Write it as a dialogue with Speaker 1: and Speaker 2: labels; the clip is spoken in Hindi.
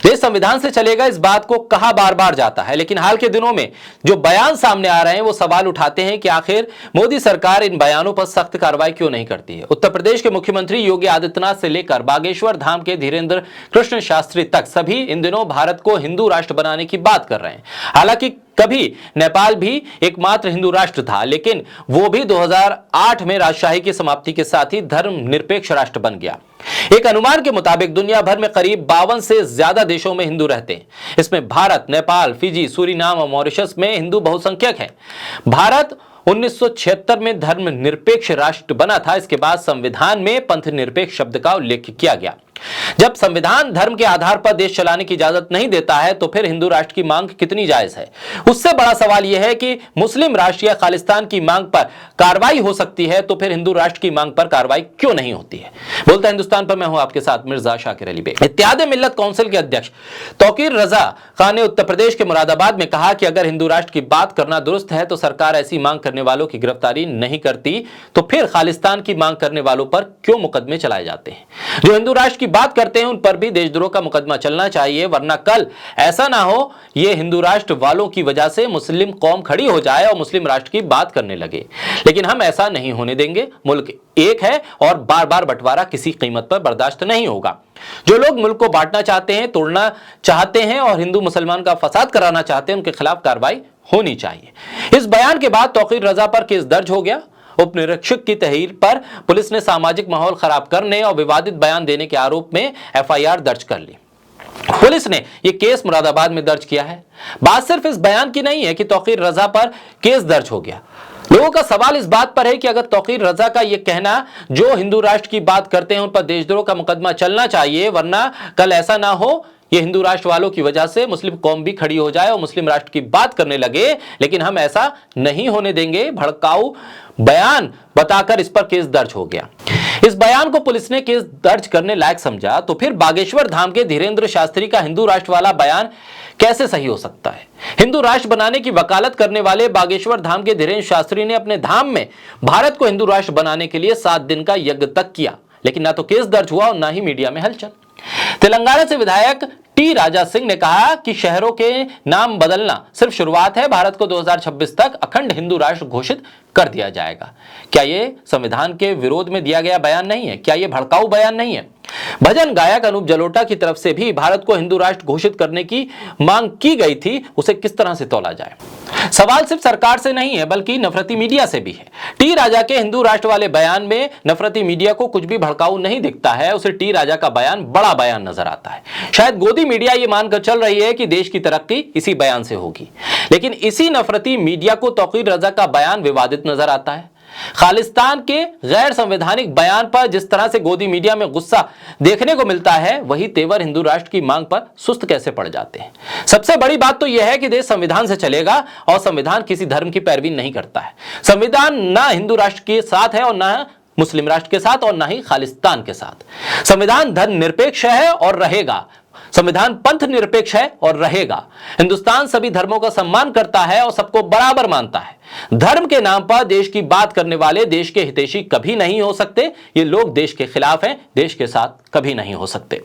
Speaker 1: देश संविधान से चलेगा, इस बात को कहा बार बार जाता है, लेकिन हाल के दिनों में जो बयान सामने आ रहे हैं वो सवाल उठाते हैं कि आखिर मोदी सरकार इन बयानों पर सख्त कार्रवाई क्यों नहीं करती है। उत्तर प्रदेश के मुख्यमंत्री योगी आदित्यनाथ से लेकर बागेश्वर धाम के धीरेन्द्र कृष्ण शास्त्री तक सभी इन दिनों भारत को हिंदू राष्ट्र बनाने की बात कर रहे हैं। हालांकि कभी नेपाल भी एकमात्र हिंदू राष्ट्र था, लेकिन वो भी 2008 में राजशाही की समाप्ति के साथ ही धर्मनिरपेक्ष राष्ट्र बन गया। एक अनुमान के मुताबिक दुनिया भर में करीब 52 से ज्यादा देशों में हिंदू रहते हैं। इसमें भारत, नेपाल, फिजी, सूरीनाम और मॉरिशस में हिंदू बहुसंख्यक हैं। भारत 1976 में धर्मनिरपेक्ष राष्ट्र बना था। इसके बाद संविधान में पंथ निरपेक्ष शब्द का उल्लेख किया गया। जब संविधान धर्म के आधार पर देश चलाने की इजाजत नहीं देता है तो फिर हिंदू राष्ट्र की मांग कितनी जायज है। उससे बड़ा सवाल यह है कि मुस्लिम राष्ट्र या खालिस्तान की मांग पर कार्रवाई हो सकती है तो फिर हिंदू राष्ट्र की मांग पर कार्रवाई क्यों नहीं होती है। बोलता हिंदुस्तान पर मैं हूं आपके साथ मिर्जा शाकिर अली बेग। इत्तेहाद मिल्लत काउंसिल के अध्यक्ष तौकीर रजा खान ने उत्तर प्रदेश के मुरादाबाद में कहा कि अगर हिंदू राष्ट्र की बात करना दुरुस्त है तो सरकार ऐसी मांग करने वालों की गिरफ्तारी नहीं करती, तो फिर खालिस्तान की मांग करने वालों पर क्यों मुकदमे चलाए जाते हैं। जो हिंदू राष्ट्र की बात करते हैं उन पर भी देशद्रोह का मुकदमा चलना चाहिए, वरना कल ऐसा ना हो ये हिंदू राष्ट्र वालों की वजह से मुस्लिम कौम खड़ी हो जाए और मुस्लिम राष्ट्र की बात करने लगे। लेकिन हम ऐसा नहीं होने देंगे। मुल्क एक है और बार बार बंटवारा किसी कीमत पर बर्दाश्त नहीं होगा। जो लोग मुल्क को बांटना चाहते हैं, तोड़ना चाहते हैं और हिंदू मुसलमान का फसाद कराना चाहते हैं, उनके खिलाफ कार्रवाई होनी चाहिए। इस बयान के बाद तौकीर रजा पर केस दर्ज हो गया। उप निरीक्षक की तहरीर पर पुलिस ने सामाजिक माहौल खराब करने और विवादित बयान देने के आरोप में एफआईआर दर्ज कर ली। पुलिस ने यह केस मुरादाबाद में दर्ज किया है। बात सिर्फ इस बयान की नहीं है कि तौकीर रजा पर केस दर्ज हो गया। लोगों का सवाल इस बात पर है कि अगर तौकीर रजा का यह कहना जो हिंदू राष्ट्र की बात करते हैं उन पर देशद्रोह का मुकदमा चलना चाहिए, वरना कल ऐसा ना हो ये हिंदू राष्ट्र वालों की वजह से मुस्लिम कौम भी खड़ी हो जाए और मुस्लिम राष्ट्र की बात करने लगे, लेकिन हम ऐसा नहीं होने देंगे। भड़काऊ बयान बताकर इस पर केस दर्ज हो गया। इस बयान को पुलिस ने केस दर्ज करने लायक समझा, तो फिर बागेश्वर धाम के धीरेन्द्र शास्त्री का हिंदू राष्ट्र वाला बयान कैसे सही हो सकता है। हिंदू राष्ट्र बनाने की वकालत करने वाले बागेश्वर धाम के धीरेन्द्र शास्त्री ने अपने धाम में भारत को हिंदू राष्ट्र बनाने के लिए 7 दिन का यज्ञ तक किया, लेकिन ना तो केस दर्ज हुआ और ना ही मीडिया में हलचल। तेलंगाना से विधायक टी राजा सिंह ने कहा कि शहरों के नाम बदलना सिर्फ शुरुआत है। भारत को 2026 तक अखंड हिंदू राष्ट्र घोषित कर दिया जाएगा। क्या यह संविधान के विरोध में दिया गया बयान नहीं है? क्या यह भड़काऊ बयान नहीं है? भजन गायक अनूप जलोटा की तरफ से भी भारत को हिंदू राष्ट्र घोषित करने की मांग की गई थी, उसे किस तरह से तौला जाए। सवाल सिर्फ सरकार से नहीं है बल्कि नफरती मीडिया से भी है। टी राजा के हिंदू राष्ट्र वाले बयान में नफरती मीडिया को कुछ भी भड़काऊ नहीं दिखता है, उसे टी राजा का बयान बड़ा बयान नजर आता है। शायद गोदी मीडिया ये मानकर चल रही है कि देश की तरक्की इसी बयान से होगी, लेकिन इसी नफरती मीडिया को तौकीर रजा का बयान विवादित नजर आता है। खालिस्तान के गैर संवैधानिक बयान पर जिस तरह से गोदी मीडिया में गुस्सा देखने को मिलता है, वही तेवर हिंदू राष्ट्र की मांग पर सुस्त कैसे पड़ जाते हैं। सबसे बड़ी बात तो यह है कि देश संविधान से चलेगा और संविधान किसी धर्म की पैरवी नहीं करता है। संविधान ना हिंदू राष्ट्र के साथ है और ना मुस्लिम राष्ट्र के साथ और ना ही खालिस्तान के साथ। संविधान धर्मनिरपेक्ष है और रहेगा। संविधान पंथ निरपेक्ष है और रहेगा। हिंदुस्तान सभी धर्मों का सम्मान करता है और सबको बराबर मानता है। धर्म के नाम पर देश की बात करने वाले देश के हितैषी कभी नहीं हो सकते। ये लोग देश के खिलाफ हैं, देश के साथ कभी नहीं हो सकते।